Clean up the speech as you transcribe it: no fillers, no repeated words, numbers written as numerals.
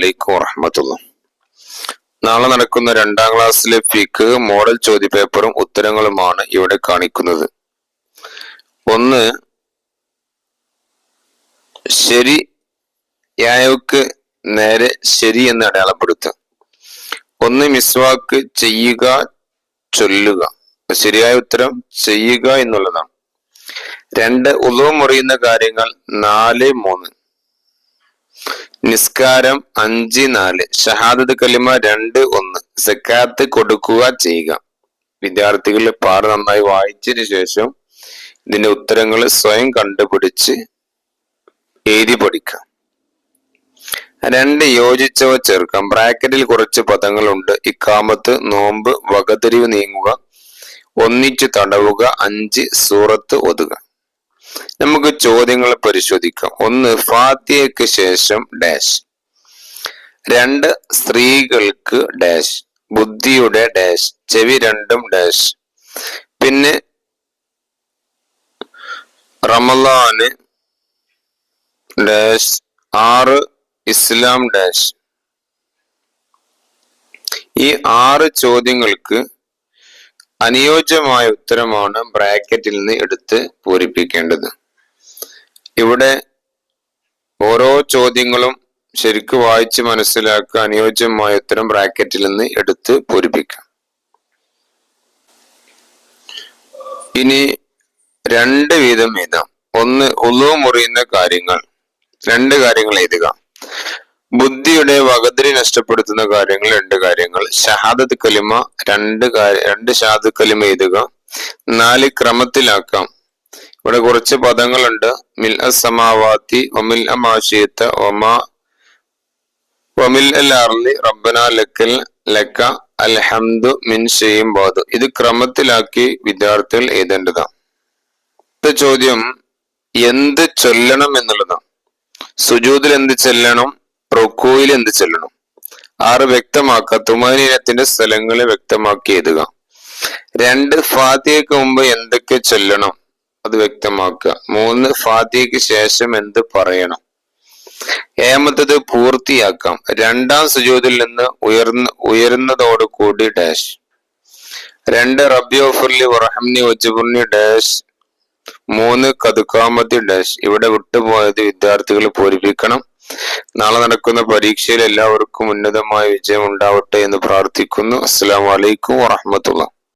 അലൈക്കും വറഹ്മത്തുള്ളാഹി. നാളെ നടക്കുന്ന 2ാം ക്ലാസ്സിലെ ഫിഖ് മോഡൽ ചോദ്യപേപ്പറും ഉത്തരങ്ങളുമാണ് ഇവിടെ കാണിക്കുന്നത്. ഒന്ന്, ശരിയായവക്ക് നേരെ ശരി എന്ന് അടയാളപ്പെടുത്തുക. ഒന്ന്, മിസ്വാക്ക് ചെയ്യുക, ചൊല്ലുക. ശരിയായ ഉത്തരം ചെയ്യുക എന്നുള്ളതാണ്. 2, ഉളു മുറിയുന്ന കാര്യങ്ങൾ 4, 3. നിസ്കാരം 5, 4. ഷഹാദത്ത് കലിമ 2, 1. സക്കാത്ത് കൊടുക്കുക, ചെയ്യുക. വിദ്യാർത്ഥികൾ പാഠം നന്നായി വായിച്ചതിന് ശേഷം ഇതിന്റെ ഉത്തരങ്ങൾ സ്വയം കണ്ടുപിടിച്ച് എഴുതി പഠിക്കാം. 2, യോജിച്ചവ ചേർക്കാം. ബ്രാക്കറ്റിൽ കുറച്ച് പദങ്ങളുണ്ട്. ഇഖാമത്ത്, നോമ്പ്, വകതിരിവ് നീങ്ങുക, ഒന്നിച്ചു തടവുക, 5 സൂറത്ത് ഓതുക. നമുക്ക് ചോദ്യങ്ങൾ പരിശോധിക്കാം. 1, ഫാത്തിഹയ്ക്ക് ശേഷം ഡാഷ്. 2, സ്ത്രീകൾക്ക് ഡാഷ്, ബുദ്ധിയുടെ ഡാഷ്, ചെവി രണ്ടും ഡാഷ്. പിന്നെ റമളാന് ഡാഷ്, 6 ഇസ്ലാം ഡാഷ്. ഈ 6 ചോദ്യങ്ങൾക്ക് അനുയോജ്യമായ ഉത്തരമാണ് ബ്രാക്കറ്റിൽ നിന്ന് എടുത്ത് പൂരിപ്പിക്കേണ്ടത്. ഇവിടെ ഓരോ ചോദ്യങ്ങളും ശരിക്കും വായിച്ച് മനസ്സിലാക്കുക. അനുയോജ്യമായ ഉത്തരം ബ്രാക്കറ്റിൽ നിന്ന് എടുത്ത് പൂരിപ്പിക്കാം. ഇനി 2 വീതം എഴുതാം. 1, ഉളു മുറിയുന്ന കാര്യങ്ങൾ. 2 കാര്യങ്ങൾ എഴുതുക. ബുദ്ധിയുടെ വകതിരി നഷ്ടപ്പെടുത്തുന്ന കാര്യങ്ങൾ 2 കാര്യങ്ങൾ. ഷഹാദത്ത് കലിമ 2 ഷഹാദത്ത് കലിമ എഴുതുക. 4 ക്രമത്തിലാക്കാം. ഇവിടെ കുറച്ച് പദങ്ങളുണ്ട്. മിൽ അസമാവാത്തി വമിൽ അമാശീത്ത വമിൽ അൽ അർളി റബ്ബന ലക്കൽ ലക്ക അൽഹംദു മിൻ ഷൈഇൻ ബഅദ്. ഇത് ക്രമത്തിലാക്കി വിദ്യാർത്ഥികൾ എഴുതേണ്ടതാണ്. അടുത്ത ചോദ്യം എന്ത് ചൊല്ലണം എന്നുള്ളതാണ്. സുജൂദിൽ എന്ത് ചൊല്ലണം, റുക്കൂയിൽ എന്ത് ചൊല്ലണം. 6 വ്യക്തമാക്കുക. തുമാനീനത്തിന്റെ സ്ഥലങ്ങളെ വ്യക്തമാക്കി എഴുതുക. 2, ഫാത്തിഹയ്ക്ക് മുമ്പ് എന്തൊക്കെ ചൊല്ലണം അത് വ്യക്തമാക്കുക. 3, ഫാത്തിഹയ്ക്ക് ശേഷം എന്ത് പറയണം. 7 പൂർത്തിയാക്കാം. 2ാം സുജൂദിൽ നിന്ന് ഉയരുന്നതോട് കൂടി ഡാഷ്. 2, റബ്ബി ഗഫിർലി വർഹംനി വജ്ബുർനി ഡാഷ്. 3, ഖദ്ഖാമത്തി ഡാഷ്. ഇവിടെ വിട്ടുപോയത് വിദ്യാർത്ഥികൾ പൂരിപ്പിക്കണം. നാളെ നടക്കുന്ന പരീക്ഷയിൽ എല്ലാവർക്കും ഉന്നതമായ വിജയം ഉണ്ടാവട്ടെ എന്ന് പ്രാർത്ഥിക്കുന്നു. അസ്സലാമു അലൈക്കും വറഹ്മത്തുള്ളാഹി.